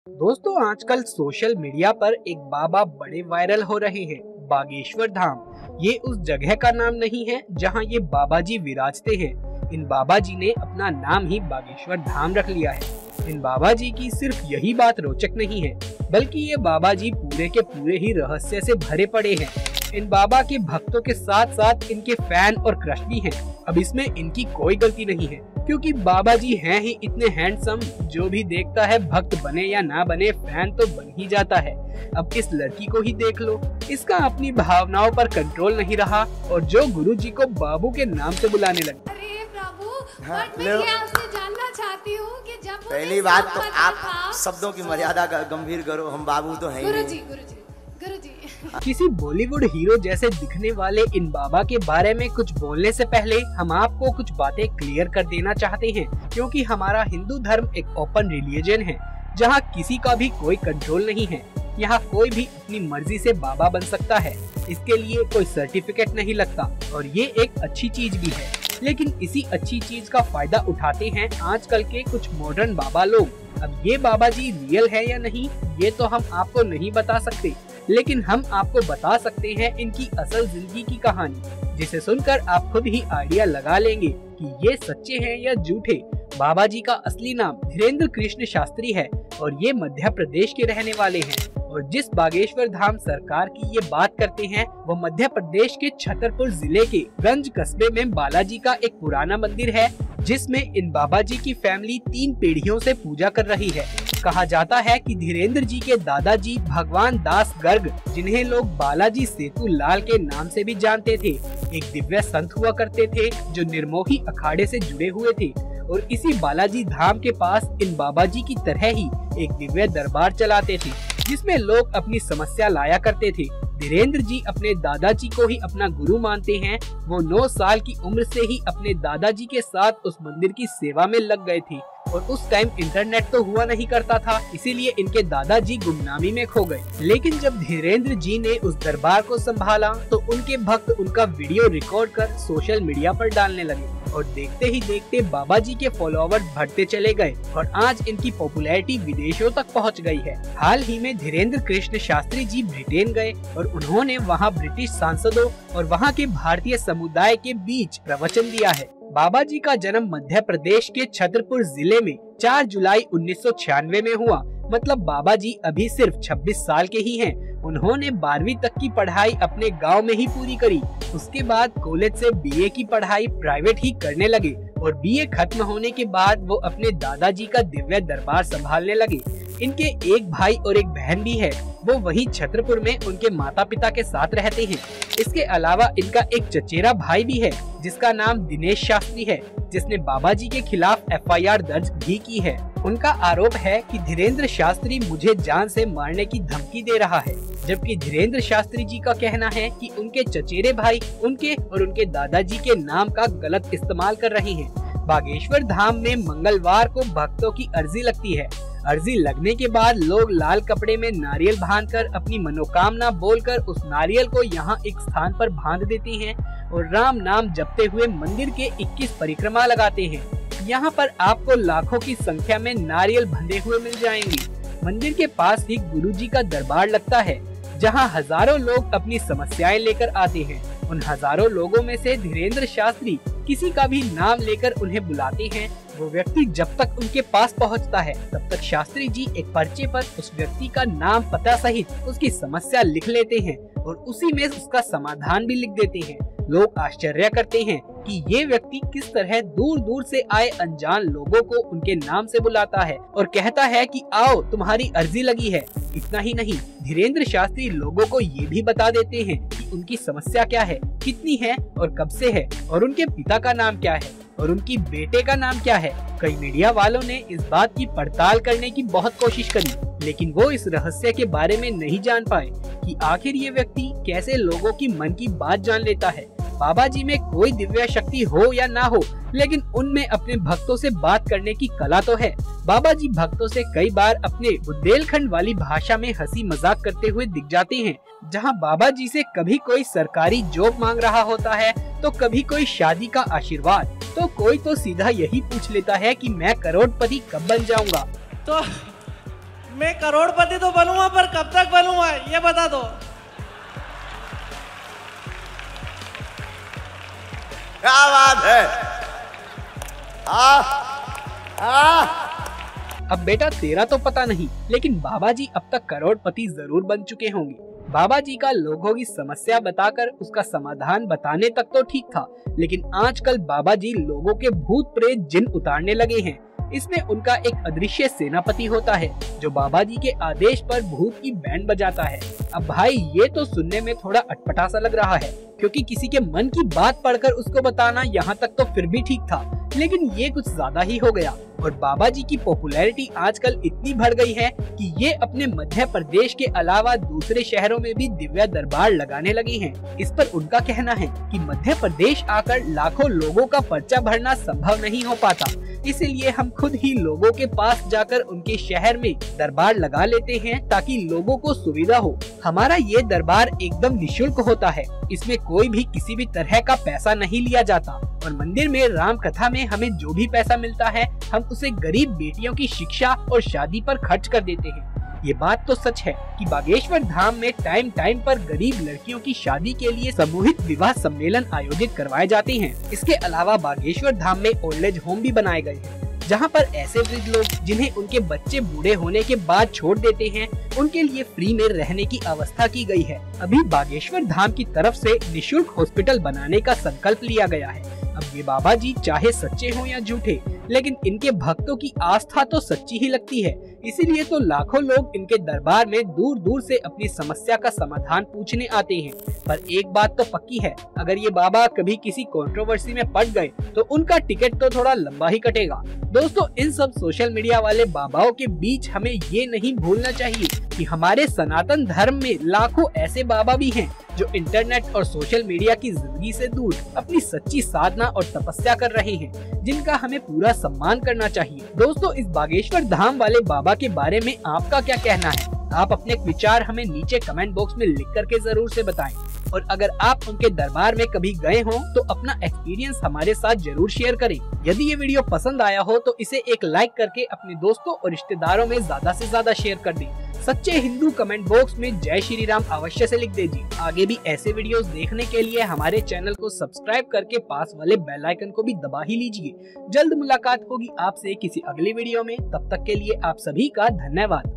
दोस्तों, आजकल social media पर एक बाबा बड़े वायरल हो रहे हैं। बागेश्वर धाम ये उस जगह का नाम नहीं है जहां ये बाबा जी विराजते हैं। इन बाबा जी ने अपना नाम ही बागेश्वर धाम रख लिया है। इन बाबा जी की सिर्फ यही बात रोचक नहीं है, बल्कि ये बाबा जी पूरे के पूरे ही रहस्य से भरे पड़े हैं। इन बाबा के भक्तों के साथ साथ इनके फैन और क्रश भी हैं। अब इसमें इनकी कोई गलती नहीं है, क्योंकि बाबा जी हैं ही इतने हैंडसम। जो भी देखता है, भक्त बने या ना बने, फैन तो बन ही जाता है। अब इस लड़की को ही देख लो, इसका अपनी भावनाओं पर कंट्रोल नहीं रहा और जो गुरु जी को बाबू के नाम से बुलाने लगी। अरे प्रभु, मैं आपसे जानना चाहती हूँ कि जब पहली बात तो आप शब्दों की मर्यादा गंभीर करो। हम बाबू तो हैं ही नहीं। गुरुजी। किसी बॉलीवुड हीरो जैसे दिखने वाले इन बाबा के बारे में कुछ बोलने से पहले हम आपको कुछ बातें क्लियर कर देना चाहते हैं, क्योंकि हमारा हिंदू धर्म एक ओपन रिलीजन है जहां किसी का भी कोई कंट्रोल नहीं है। यहाँ कोई भी अपनी मर्जी से बाबा बन सकता है। इसके लिए कोई सर्टिफिकेट नहीं लगता और ये एक अच्छी चीज भी है। लेकिन इसी अच्छी चीज का फायदा उठाते हैं आजकल के कुछ मॉडर्न बाबा लोग। अब ये बाबा जी रियल है या नहीं, ये तो हम आपको नहीं बता सकते, लेकिन हम आपको बता सकते हैं इनकी असल जिंदगी की कहानी, जिसे सुनकर आप खुद ही आइडिया लगा लेंगे कि ये सच्चे हैं या झूठे। बाबा जी का असली नाम धीरेंद्र कृष्ण शास्त्री है और ये मध्य प्रदेश के रहने वाले हैं। और जिस बागेश्वर धाम सरकार की ये बात करते हैं, वो मध्य प्रदेश के छतरपुर जिले के गंज कस्बे में बालाजी का एक पुराना मंदिर है, जिसमें इन बाबा जी की फैमिली 3 पीढ़ियों से पूजा कर रही है। कहा जाता है कि धीरेंद्र जी के दादाजी भगवान दास गर्ग, जिन्हें लोग बालाजी सेतु लाल के नाम से भी जानते थे, एक दिव्य संत हुआ करते थे जो निर्मोही अखाड़े से जुड़े हुए थे। और इसी बालाजी धाम के पास इन बाबा जी की तरह ही एक दिव्य दरबार चलाते थे, जिसमें लोग अपनी समस्या लाया करते थे। धीरेंद्र जी अपने दादाजी को ही अपना गुरु मानते हैं। वो 9 साल की उम्र से ही अपने दादाजी के साथ उस मंदिर की सेवा में लग गए थे और उस टाइम इंटरनेट तो हुआ नहीं करता था, इसीलिए इनके दादाजी गुमनामी में खो गए। लेकिन जब धीरेंद्र जी ने उस दरबार को संभाला तो उनके भक्त उनका वीडियो रिकॉर्ड कर सोशल मीडिया पर डालने लगे और देखते ही देखते बाबा जी के फॉलोअर्स बढ़ते चले गए और आज इनकी पॉपुलैरिटी विदेशों तक पहुंच गई है। हाल ही में धीरेंद्र कृष्ण शास्त्री जी ब्रिटेन गए और उन्होंने वहां ब्रिटिश सांसदों और वहां के भारतीय समुदाय के बीच प्रवचन दिया है। बाबा जी का जन्म मध्य प्रदेश के छतरपुर जिले में 4 जुलाई 1996 में हुआ। मतलब बाबा जी अभी सिर्फ 26 साल के ही हैं। उन्होंने 12वीं तक की पढ़ाई अपने गांव में ही पूरी करी। उसके बाद कॉलेज से बीए की पढ़ाई प्राइवेट ही करने लगे और बीए खत्म होने के बाद वो अपने दादाजी का दिव्य दरबार संभालने लगे। इनके एक भाई और एक बहन भी है, वो वहीं छतरपुर में उनके माता पिता के साथ रहते हैं। इसके अलावा इनका एक चचेरा भाई भी है जिसका नाम दिनेश शास्त्री है, जिसने बाबा जी के खिलाफ एफआईआर दर्ज भी की है। उनका आरोप है कि धीरेंद्र शास्त्री मुझे जान से मारने की धमकी दे रहा है, जबकि धीरेंद्र शास्त्री जी का कहना है कि उनके चचेरे भाई उनके और उनके दादाजी के नाम का गलत इस्तेमाल कर रहे हैं। बागेश्वर धाम में मंगलवार को भक्तों की अर्जी लगती है। अर्जी लगने के बाद लोग लाल कपड़े में नारियल बांधकर अपनी मनोकामना बोलकर उस नारियल को यहाँ एक स्थान पर बांध देते हैं और राम नाम जपते हुए मंदिर के 21 परिक्रमा लगाते हैं। यहाँ पर आपको लाखों की संख्या में नारियल बंधे हुए मिल जाएंगे। मंदिर के पास ही गुरुजी का दरबार लगता है, जहाँ हजारों लोग अपनी समस्याएं लेकर आते हैं। उन हजारों लोगों में से धीरेंद्र शास्त्री किसी का भी नाम लेकर उन्हें बुलाते हैं। वो व्यक्ति जब तक उनके पास पहुंचता है, तब तक शास्त्री जी एक पर्चे पर उस व्यक्ति का नाम पता सहित उसकी समस्या लिख लेते हैं और उसी में उसका समाधान भी लिख देते हैं। लोग आश्चर्य करते हैं कि ये व्यक्ति किस तरह दूर दूर से आए अनजान लोगों को उनके नाम से बुलाता है और कहता है कि आओ तुम्हारी अर्जी लगी है। इतना ही नहीं, धीरेंद्र शास्त्री लोगों को ये भी बता देते हैं कि उनकी समस्या क्या है, कितनी है और कब से है, और उनके पिता का नाम क्या है और उनकी बेटे का नाम क्या है। कई मीडिया वालों ने इस बात की पड़ताल करने की बहुत कोशिश करी, लेकिन वो इस रहस्य के बारे में नहीं जान पाए कि आखिर ये व्यक्ति कैसे लोगों की मन की बात जान लेता है। बाबा जी में कोई दिव्य शक्ति हो या ना हो, लेकिन उनमें अपने भक्तों से बात करने की कला तो है। बाबा जी भक्तों से कई बार अपने बुंदेलखंड वाली भाषा में हंसी मजाक करते हुए दिख जाते हैं। जहां बाबा जी से कभी कोई सरकारी जॉब मांग रहा होता है तो कभी कोई शादी का आशीर्वाद, तो कोई तो सीधा यही पूछ लेता है कि मैं करोड़पति कब बन जाऊंगा। तो मैं करोड़पति तो बनूंगा, पर कब तक बनूंगा ये बता दो। क्या बात है। अब बेटा तेरा तो पता नहीं, लेकिन बाबा जी अब तक करोड़पति जरूर बन चुके होंगे। बाबा जी का लोगों की समस्या बताकर उसका समाधान बताने तक तो ठीक था, लेकिन आजकल बाबा जी लोगों के भूत प्रेत जिन उतारने लगे हैं। इसमें उनका एक अदृश्य सेनापति होता है जो बाबा जी के आदेश पर भूत की बैंड बजाता है। अब भाई ये तो सुनने में थोड़ा अटपटा सा लग रहा है, क्योंकि किसी के मन की बात पढ़कर उसको बताना यहाँ तक तो फिर भी ठीक था, लेकिन ये कुछ ज्यादा ही हो गया। और बाबा जी की पॉपुलैरिटी आजकल इतनी बढ़ गई है कि ये अपने मध्य प्रदेश के अलावा दूसरे शहरों में भी दिव्य दरबार लगाने लगे हैं। इस पर उनका कहना है कि मध्य प्रदेश आकर लाखों लोगों का पर्चा भरना संभव नहीं हो पाता, इसीलिए हम खुद ही लोगों के पास जाकर उनके शहर में दरबार लगा लेते हैं ताकि लोगों को सुविधा हो। हमारा ये दरबार एकदम निशुल्क होता है, इसमें कोई भी किसी भी तरह का पैसा नहीं लिया जाता, और मंदिर में राम कथा में हमें जो भी पैसा मिलता है हम उसे गरीब बेटियों की शिक्षा और शादी पर खर्च कर देते हैं। ये बात तो सच है कि बागेश्वर धाम में टाइम टाइम पर गरीब लड़कियों की शादी के लिए सामूहिक विवाह सम्मेलन आयोजित करवाए जाते हैं। इसके अलावा बागेश्वर धाम में ओल्ड एज होम भी बनाए गए हैं, जहां पर ऐसे वृद्ध लोग जिन्हें उनके बच्चे बूढ़े होने के बाद छोड़ देते हैं, उनके लिए फ्री में रहने की व्यवस्था की गई है। अभी बागेश्वर धाम की तरफ से निशुल्क हॉस्पिटल बनाने का संकल्प लिया गया है। अब ये बाबा जी चाहे सच्चे हों या झूठे, लेकिन इनके भक्तों की आस्था तो सच्ची ही लगती है, इसीलिए तो लाखों लोग इनके दरबार में दूर दूर से अपनी समस्या का समाधान पूछने आते हैं। पर एक बात तो पक्की है, अगर ये बाबा कभी किसी कंट्रोवर्सी में पड़ गए तो उनका टिकट तो थोड़ा लंबा ही कटेगा। दोस्तों, इन सब सोशल मीडिया वाले बाबाओं के बीच हमें ये नहीं भूलना चाहिए कि हमारे सनातन धर्म में लाखों ऐसे बाबा भी हैं जो इंटरनेट और सोशल मीडिया की जिंदगी से दूर अपनी सच्ची साधना और तपस्या कर रहे हैं, जिनका हमें पूरा सम्मान करना चाहिए। दोस्तों, इस बागेश्वर धाम वाले बाबा के बारे में आपका क्या कहना है? आप अपने विचार हमें नीचे कमेंट बॉक्स में लिख करके जरूर से बताएं। और अगर आप उनके दरबार में कभी गए हों तो अपना एक्सपीरियंस हमारे साथ जरूर शेयर करें। यदि ये वीडियो पसंद आया हो तो इसे एक लाइक करके अपने दोस्तों और रिश्तेदारों में ज्यादा से ज्यादा शेयर कर दें। सच्चे हिंदू कमेंट बॉक्स में जय श्री राम अवश्य से लिख दीजिए। आगे भी ऐसे वीडियोस देखने के लिए हमारे चैनल को सब्सक्राइब करके पास वाले बेल आइकन को भी दबा ही लीजिए। जल्द मुलाकात होगी आपसे किसी अगली वीडियो में, तब तक के लिए आप सभी का धन्यवाद।